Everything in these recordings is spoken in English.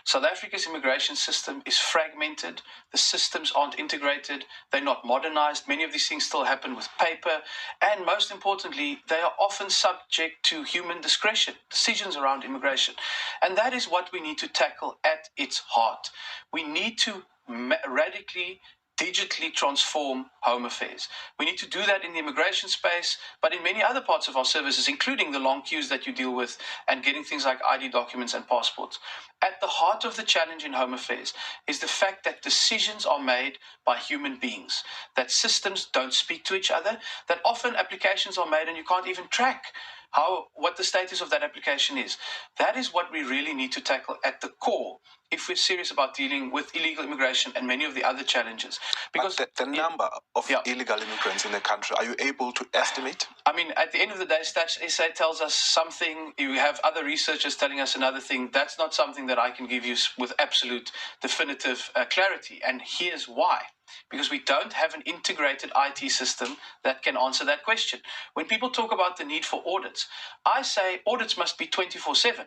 South Africa's immigration system is fragmented. The systems aren't integrated. They're not modernized. Many of these things still happen with paper. And most importantly, they are often subject to human discretion, decisions around immigration. And that is what we need to tackle at its heart. We need to radically digitally transform Home Affairs. We need to do that in the immigration space, but in many other parts of our services, including the long queues that you deal with and getting things like ID documents and passports. At the heart of the challenge in Home Affairs is the fact that decisions are made by human beings, that systems don't speak to each other, that often applications are made and you can't even track what the status of that application is. That is what we really need to tackle at the core if we're serious about dealing with illegal immigration and many of the other challenges. Because the number of illegal immigrants in the country, are you able to estimate? I mean, at the end of the day, Stats SA tells us something. You have other researchers telling us another thing. That's not something that I can give you with absolute definitive clarity. And here's why. Because we don't have an integrated IT system that can answer that question. When people talk about the need for audits, I say audits must be 24/7.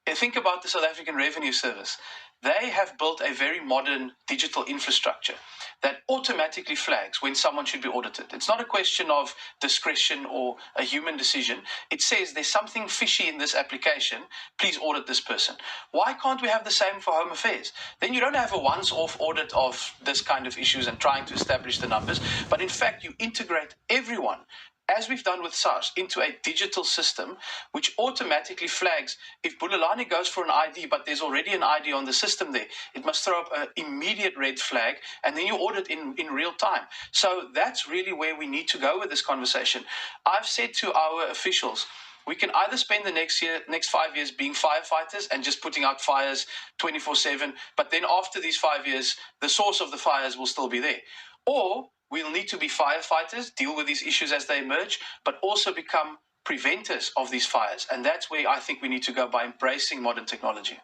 Think about the South African Revenue Service. They have built a very modern digital infrastructure that automatically flags when someone should be audited. It's not a question of discretion or a human decision. It says there's something fishy in this application. Please audit this person. Why can't we have the same for Home Affairs? Then you don't have a once-off audit of this kind of issues and trying to establish the numbers, but in fact you integrate everyone, as we've done with SARS, into a digital system which automatically flags if Bulelani goes for an ID, but there's already an ID on the system there, it must throw up an immediate red flag, and then you audit in real time. So that's really where we need to go with this conversation. I've said to our officials, we can either spend the next 5 years being firefighters and just putting out fires 24/7, but then after these 5 years, the source of the fires will still be there. Or we'll need to be firefighters, deal with these issues as they emerge, but also become preventers of these fires. And that's where I think we need to go by embracing modern technology.